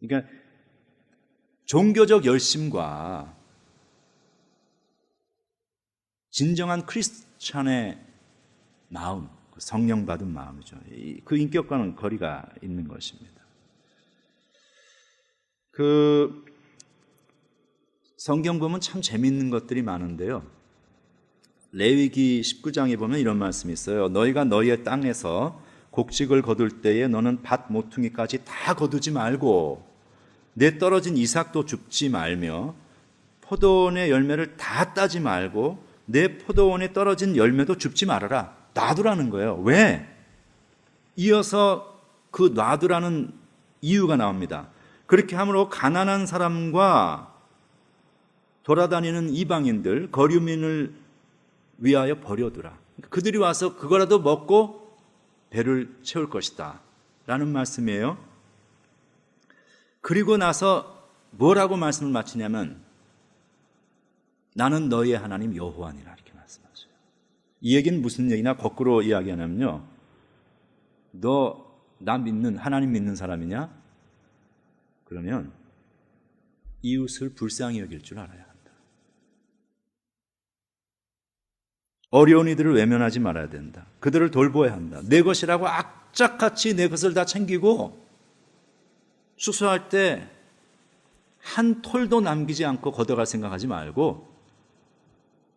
그러니까 종교적 열심과 진정한 크리스찬의 마음, 성령 받은 마음이죠. 그 인격과는 거리가 있는 것입니다. 그 성경 보면 참 재미있는 것들이 많은데요. 레위기 19장에 보면 이런 말씀이 있어요. 너희가 너희의 땅에서 곡식을 거둘 때에 너는 밭 모퉁이까지 다 거두지 말고 내 떨어진 이삭도 줍지 말며 포도원의 열매를 다 따지 말고 내 포도원에 떨어진 열매도 줍지 말아라. 놔두라는 거예요. 왜? 이어서 그 놔두라는 이유가 나옵니다. 그렇게 함으로 가난한 사람과 돌아다니는 이방인들, 거류민을 위하여 버려두라. 그들이 와서 그거라도 먹고 배를 채울 것이다 라는 말씀이에요. 그리고 나서 뭐라고 말씀을 마치냐면 나는 너희의 하나님 여호와니라 이렇게 말씀하셔요. 이 얘기는 무슨 얘기나 거꾸로 이야기하냐면요, 너 나 믿는, 하나님 믿는 사람이냐? 그러면 이웃을 불쌍히 여길 줄 알아야 한다. 어려운 이들을 외면하지 말아야 된다. 그들을 돌보아야 한다. 내 것이라고 악착같이 내 것을 다 챙기고 수수할 때 한 톨도 남기지 않고 걷어갈 생각하지 말고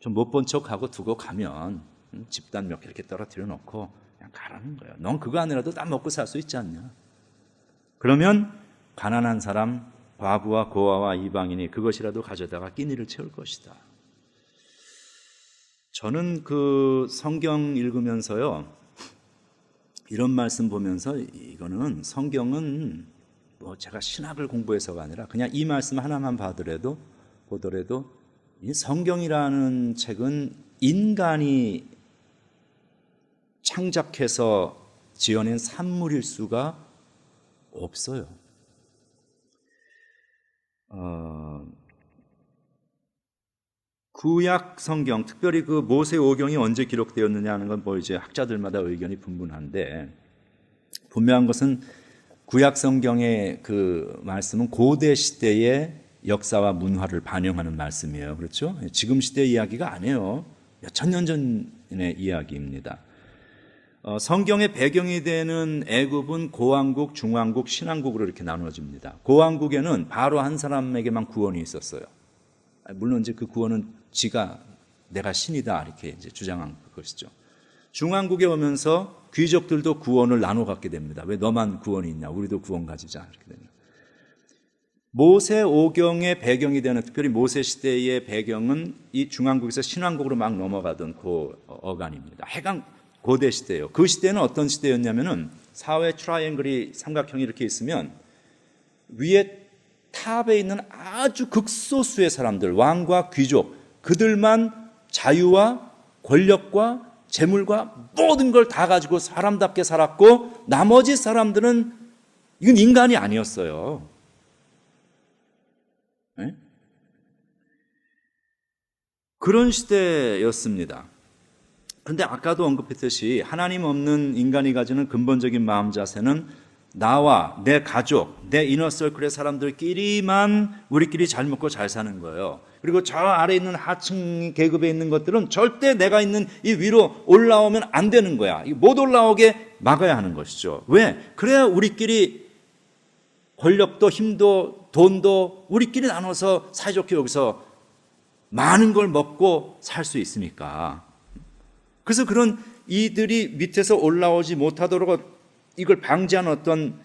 좀 못 본 척하고 두고 가면 집단 몇 개 이렇게 떨어뜨려 놓고 그냥 가라는 거예요. 넌 그거 아니라도 다 먹고 살 수 있지 않냐. 그러면 가난한 사람, 과부와 고아와 이방인이 그것이라도 가져다가 끼니를 채울 것이다. 저는 그 성경 읽으면서요, 이런 말씀 보면서 이거는 성경은 뭐 제가 신학을 공부해서가 아니라 그냥 이 말씀 하나만 보더라도 이 성경이라는 책은 인간이 창작해서 지어낸 산물일 수가 없어요. 구약 성경, 특별히 그 모세 오경이 언제 기록되었느냐 하는 건 뭐 이제 학자들마다 의견이 분분한데, 분명한 것은 구약 성경의 그 말씀은 고대 시대의 역사와 문화를 반영하는 말씀이에요. 그렇죠? 지금 시대 이야기가 아니에요. 몇천 년 전의 이야기입니다. 성경의 배경이 되는 애굽은 고왕국, 중왕국, 신왕국으로 이렇게 나누어집니다. 고왕국에는 바로 한 사람에게만 구원이 있었어요. 물론 이제 그 구원은 지가 내가 신이다 이렇게 이제 주장한 것이죠. 중왕국에 오면서 귀족들도 구원을 나눠 갖게 됩니다. 왜 너만 구원이 있냐? 우리도 구원 가지자 이렇게 됩니다. 모세 오경의 배경이 되는, 특별히 모세 시대의 배경은 이 중왕국에서 신왕국으로 막 넘어가던 그 어간입니다. 해강 고대 시대예요. 그 시대는 어떤 시대였냐면은 사회 트라이앵글이 삼각형이 이렇게 있으면 위에 탑에 있는 아주 극소수의 사람들, 왕과 귀족, 그들만 자유와 권력과 재물과 모든 걸 다 가지고 사람답게 살았고 나머지 사람들은 이건 인간이 아니었어요. 네? 그런 시대였습니다. 그런데 아까도 언급했듯이 하나님 없는 인간이 가지는 근본적인 마음 자세는 나와 내 가족, 내 이너서클의 사람들끼리만 우리끼리 잘 먹고 잘 사는 거예요. 그리고 저 아래 있는 하층 계급에 있는 것들은 절대 내가 있는 이 위로 올라오면 안 되는 거야. 못 올라오게 막아야 하는 것이죠. 왜? 그래야 우리끼리 권력도 힘도 돈도 우리끼리 나눠서 사이좋게 여기서 많은 걸 먹고 살 수 있으니까. 그래서 그런 이들이 밑에서 올라오지 못하도록 이걸 방지하는 어떤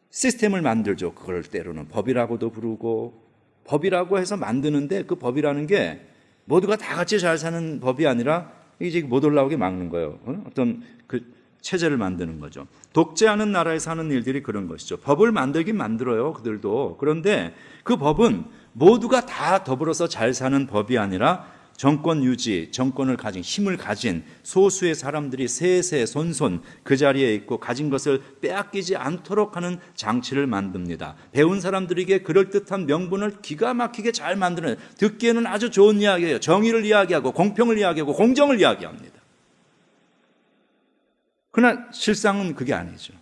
시스템을 만들죠. 그걸 때로는 법이라고도 부르고, 법이라고 해서 만드는데 그 법이라는 게 모두가 다 같이 잘 사는 법이 아니라 이제 못 올라오게 막는 거예요. 어떤 그 체제를 만드는 거죠. 독재하는 나라에서 하는 일들이 그런 것이죠. 법을 만들긴 만들어요, 그들도. 그런데 그 법은 모두가 다 더불어서 잘 사는 법이 아니라 정권 유지, 정권을 가진, 힘을 가진 소수의 사람들이 세세 손손 그 자리에 있고 가진 것을 빼앗기지 않도록 하는 장치를 만듭니다. 배운 사람들에게 그럴듯한 명분을 기가 막히게 잘 만드는, 듣기에는 아주 좋은 이야기예요. 정의를 이야기하고 공평을 이야기하고 공정을 이야기합니다. 그러나 실상은 그게 아니죠.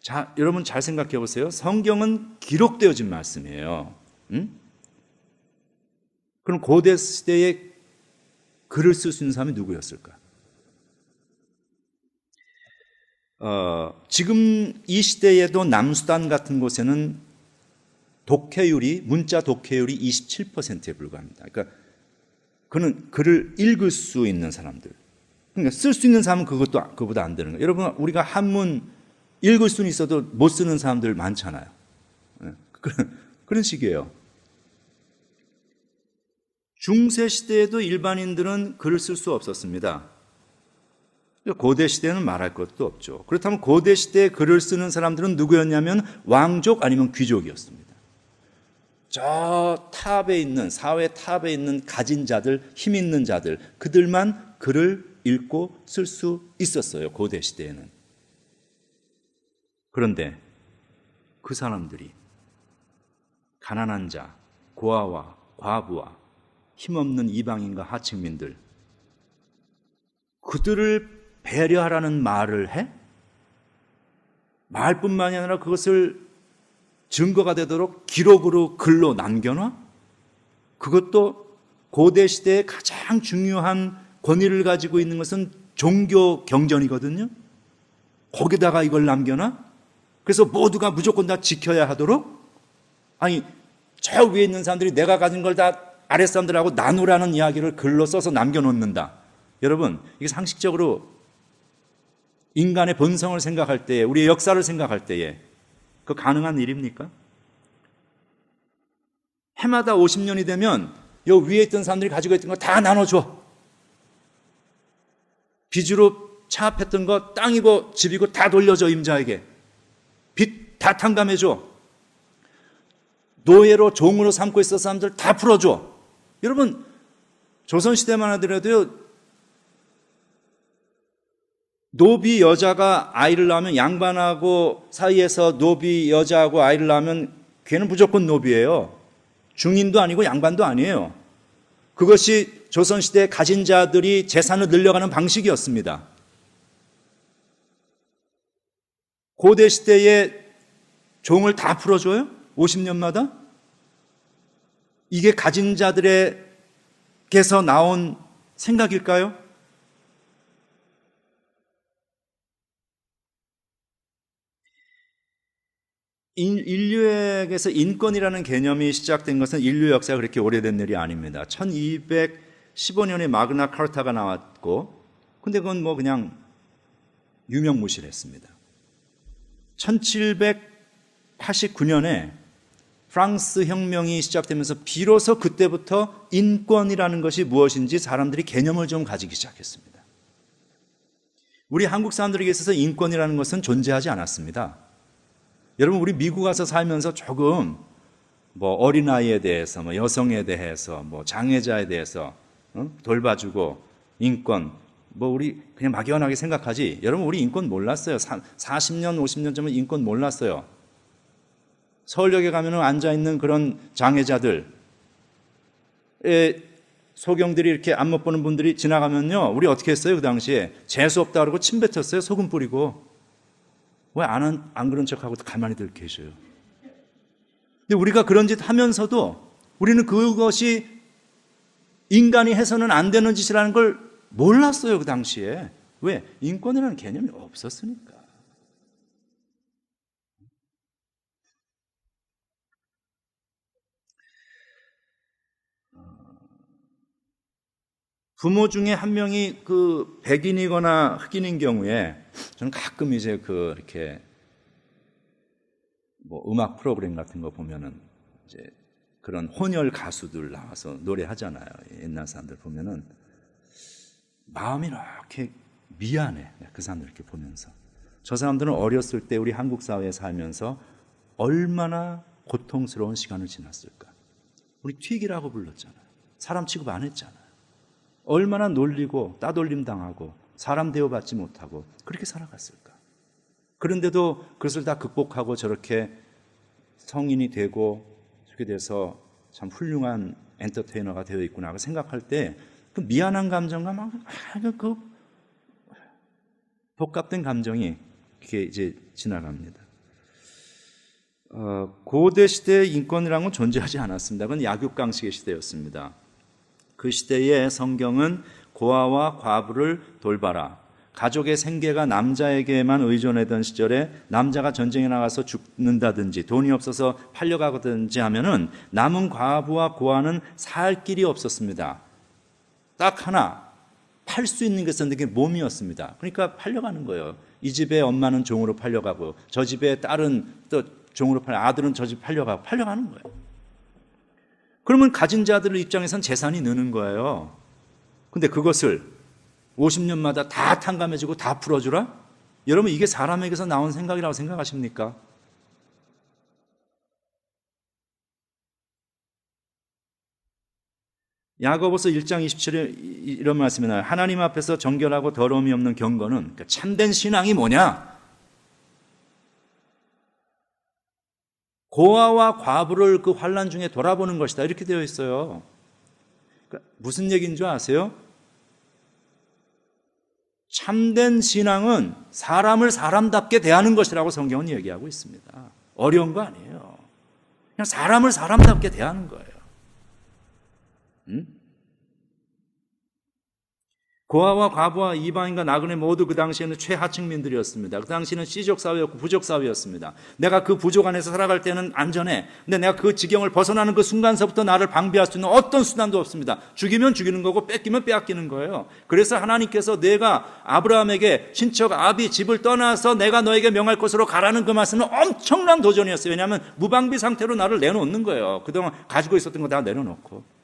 자, 여러분 잘 생각해 보세요. 성경은 기록되어진 말씀이에요. 그럼 고대 시대에 글을 쓸 수 있는 사람이 누구였을까? 지금 이 시대에도 남수단 같은 곳에는 독해율이, 문자 독해율이 27%에 불과합니다. 그러니까 그는 글을 읽을 수 있는 사람들. 그러니까 쓸 수 있는 사람은 그것보다 안 되는 거예요. 여러분, 우리가 한문 읽을 수는 있어도 못 쓰는 사람들 많잖아요. 그런 식이에요. 중세 시대에도 일반인들은 글을 쓸 수 없었습니다. 고대 시대는 말할 것도 없죠. 그렇다면 고대 시대에 글을 쓰는 사람들은 누구였냐면 왕족 아니면 귀족이었습니다. 저 탑에 있는, 사회 탑에 있는 가진 자들, 힘 있는 자들, 그들만 글을 읽고 쓸 수 있었어요, 고대 시대에는. 그런데 그 사람들이 가난한 자, 고아와 과부와 힘없는 이방인과 하층민들, 그들을 배려하라는 말을 해? 말뿐만이 아니라 그것을 증거가 되도록 기록으로 글로 남겨놔? 그것도 고대 시대에 가장 중요한 권위를 가지고 있는 것은 종교 경전이거든요. 거기다가 이걸 남겨놔? 그래서 모두가 무조건 다 지켜야 하도록? 아니, 저 위에 있는 사람들이 내가 가진 걸 다 아랫사람들하고 나누라는 이야기를 글로 써서 남겨놓는다. 여러분, 이게 상식적으로 인간의 본성을 생각할 때에, 우리의 역사를 생각할 때에 그 가능한 일입니까? 해마다 50년이 되면 요 위에 있던 사람들이 가지고 있던 거 다 나눠줘. 빚으로 차압했던 거 땅이고 집이고 다 돌려줘. 임자에게 빚 다 탕감해줘. 노예로 종으로 삼고 있었던 사람들 다 풀어줘. 여러분, 조선시대만 하더라도요, 노비 여자가 아이를 낳으면, 양반하고 사이에서 노비 여자하고 아이를 낳으면 걔는 무조건 노비예요. 중인도 아니고 양반도 아니에요. 그것이 조선시대 가진 자들이 재산을 늘려가는 방식이었습니다. 고대 시대에 종을 다 풀어줘요? 50년마다? 이게 가진 자들에게서 나온 생각일까요? 인류에게서 인권이라는 개념이 시작된 것은 인류 역사가 그렇게 오래된 일이 아닙니다. 1215년에 마그나 카르타가 나왔고, 근데 그건 뭐 그냥 유명무실했습니다. 1789년에 프랑스 혁명이 시작되면서 비로소 그때부터 인권이라는 것이 무엇인지 사람들이 개념을 좀 가지기 시작했습니다. 우리 한국 사람들에게 있어서 인권이라는 것은 존재하지 않았습니다. 여러분, 우리 미국 가서 살면서 조금 뭐 어린아이에 대해서, 뭐 여성에 대해서, 뭐 장애자에 대해서 돌봐주고 인권, 뭐 우리 그냥 막연하게 생각하지. 여러분, 우리 인권 몰랐어요. 40년, 50년 전에 인권 몰랐어요. 서울역에 가면 앉아있는 그런 장애자들, 소경들이 이렇게 안 못 보는 분들이 지나가면요, 우리 어떻게 했어요? 그 당시에 재수없다 그러고 침 뱉었어요. 소금 뿌리고. 왜 안 그런 척하고 가만히들 계셔요? 근데 우리가 그런 짓 하면서도 우리는 그것이 인간이 해서는 안 되는 짓이라는 걸 몰랐어요, 그 당시에. 왜? 인권이라는 개념이 없었으니까. 부모 중에 한 명이 그 백인이거나 흑인인 경우에 저는 가끔 이제 그 이렇게 뭐 음악 프로그램 같은 거 보면은 이제 그런 혼혈 가수들 나와서 노래하잖아요. 옛날 사람들 보면은 마음이 이렇게 미안해. 그 사람들 이렇게 보면서. 저 사람들은 어렸을 때 우리 한국 사회에 살면서 얼마나 고통스러운 시간을 지났을까. 우리 튀기라고 불렀잖아요. 사람 취급 안 했잖아요. 얼마나 놀리고 따돌림 당하고 사람 대우받지 못하고 그렇게 살아갔을까. 그런데도 그것을 다 극복하고 저렇게 성인이 되고 그렇게 돼서 참 훌륭한 엔터테이너가 되어 있구나 생각할 때 그 미안한 감정과 막 그 복합된 감정이 이렇게 이제 지나갑니다. 고대 시대의 인권이라는 건 존재하지 않았습니다. 그건 약육강식의 시대였습니다. 그 시대에 성경은 고아와 과부를 돌봐라. 가족의 생계가 남자에게만 의존하던 시절에 남자가 전쟁에 나가서 죽는다든지 돈이 없어서 팔려가든지 하면은 남은 과부와 고아는 살 길이 없었습니다. 딱 하나 팔 수 있는 게 있었는데 그게 몸이었습니다. 그러니까 팔려가는 거예요. 이 집에 엄마는 종으로 팔려가고 저 집에 딸은 또 종으로 아들은 저 집 팔려가는 거예요. 그러면 가진 자들 입장에선 재산이 느는 거예요. 근데 그것을 50년마다 다 탕감해주고 다 풀어주라? 여러분, 이게 사람에게서 나온 생각이라고 생각하십니까? 야고보서 1장 27절 이런 말씀이 나와요. 하나님 앞에서 정결하고 더러움이 없는 경건은, 그러니까 참된 신앙이 뭐냐? 고아와 과부를 그 환난 중에 돌아보는 것이다. 이렇게 되어 있어요. 그러니까 무슨 얘기인 줄 아세요? 참된 신앙은 사람을 사람답게 대하는 것이라고 성경은 얘기하고 있습니다. 어려운 거 아니에요. 그냥 사람을 사람답게 대하는 거예요. 응? 고아와 과부와 이방인과 나그네 모두 그 당시에는 최하층민들이었습니다. 그 당시에는 씨족 사회였고 부족 사회였습니다. 내가 그 부족 안에서 살아갈 때는 안전해. 근데 내가 그 지경을 벗어나는 그 순간서부터 나를 방비할 수 있는 어떤 수단도 없습니다. 죽이면 죽이는 거고 뺏기면 빼앗기는 거예요. 그래서 하나님께서 내가 아브라함에게 친척 아비 집을 떠나서 내가 너에게 명할 곳으로 가라는 그 말씀은 엄청난 도전이었어요. 왜냐하면 무방비 상태로 나를 내놓는 거예요. 그동안 가지고 있었던 거 다 내려놓고.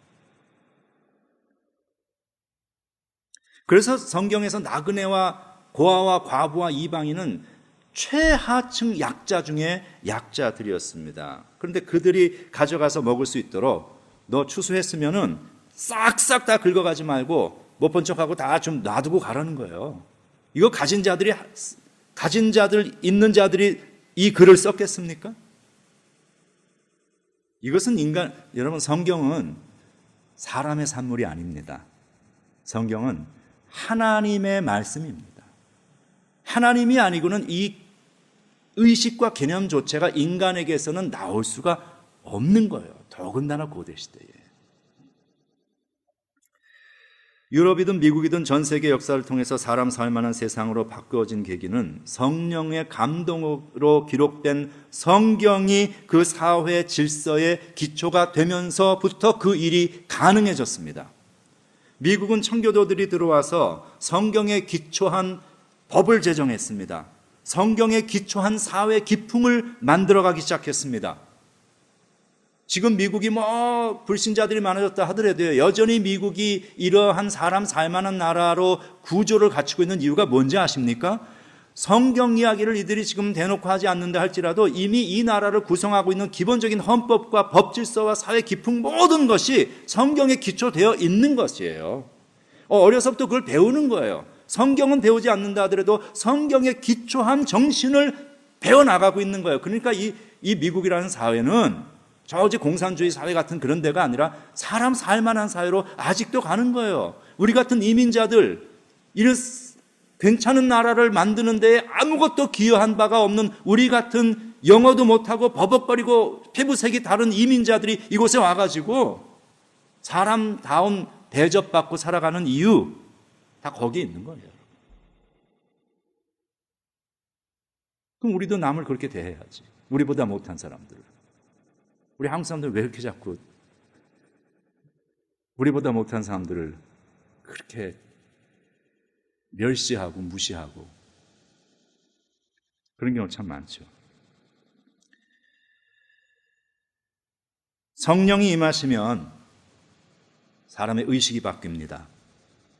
그래서 성경에서 나그네와 고아와 과부와 이방인은 최하층 약자 중에 약자들이었습니다. 그런데 그들이 가져가서 먹을 수 있도록 너 추수했으면은 싹싹 다 긁어가지 말고 못 본 척하고 다 좀 놔두고 가라는 거예요. 이거 가진 자들, 있는 자들이 이 글을 썼겠습니까? 이것은 여러분 성경은 사람의 산물이 아닙니다. 성경은 하나님의 말씀입니다. 하나님이 아니고는 이 의식과 개념조차가 인간에게서는 나올 수가 없는 거예요. 더군다나 고대시대에. 유럽이든 미국이든 전 세계 역사를 통해서 사람 살만한 세상으로 바꾸어진 계기는 성령의 감동으로 기록된 성경이 그 사회 질서의 기초가 되면서부터 그 일이 가능해졌습니다. 미국은 청교도들이 들어와서 성경에 기초한 법을 제정했습니다. 성경에 기초한 사회 기풍을 만들어가기 시작했습니다. 지금 미국이 불신자들이 많아졌다 하더라도 여전히 미국이 이러한 사람 살만한 나라로 구조를 갖추고 있는 이유가 뭔지 아십니까? 성경 이야기를 이들이 지금 대놓고 하지 않는다 할지라도 이미 이 나라를 구성하고 있는 기본적인 헌법과 법질서와 사회 기풍 모든 것이 성경에 기초되어 있는 것이에요. 어려서부터 그걸 배우는 거예요. 성경은 배우지 않는다 하더라도 성경에 기초한 정신을 배워나가고 있는 거예요. 그러니까 이 미국이라는 사회는 저지 공산주의 사회 같은 그런 데가 아니라 사람 살만한 사회로 아직도 가는 거예요. 우리 같은 이민자들, 이런 괜찮은 나라를 만드는 데에 아무것도 기여한 바가 없는 우리 같은 영어도 못하고 버벅거리고 피부색이 다른 이민자들이 이곳에 와가지고 사람다운 대접받고 살아가는 이유 다 거기에 있는 거예요. 그럼 우리도 남을 그렇게 대해야지. 우리보다 못한 사람들. 우리 한국 사람들 왜 이렇게 자꾸 우리보다 못한 사람들을 그렇게 멸시하고 무시하고 그런 경우 참 많죠. 성령이 임하시면 사람의 의식이 바뀝니다.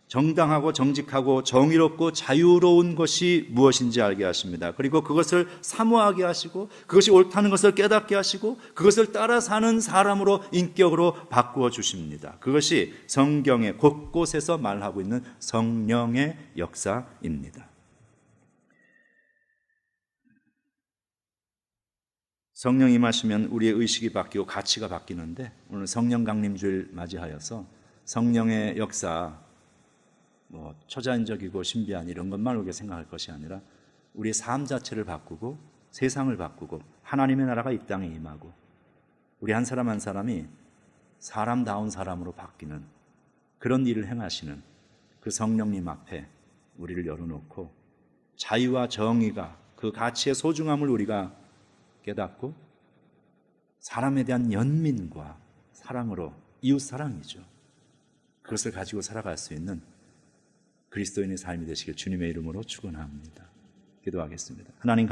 정당하고 정직하고 정의롭고 자유로운 것이 무엇인지 알게 하십니다. 그리고 그것을 사모하게 하시고 그것이 옳다는 것을 깨닫게 하시고 그것을 따라 사는 사람으로 인격으로 바꾸어 주십니다. 그것이 성경의 곳곳에서 말하고 있는 성령의 역사입니다. 성령 임하시면 우리의 의식이 바뀌고 가치가 바뀌는데 오늘 성령 강림주일 맞이하여서 성령의 역사 초자연적이고 신비한 이런 것만 우리가 생각할 것이 아니라 우리의 삶 자체를 바꾸고 세상을 바꾸고 하나님의 나라가 이 땅에 임하고 우리 한 사람 한 사람이 사람다운 사람으로 바뀌는 그런 일을 행하시는 그 성령님 앞에 우리를 열어놓고 자유와 정의가 그 가치의 소중함을 우리가 깨닫고 사람에 대한 연민과 사랑으로 이웃사랑이죠. 그것을 가지고 살아갈 수 있는 그리스도인의 삶이 되시길 주님의 이름으로 축원합니다. 기도하겠습니다. 하나님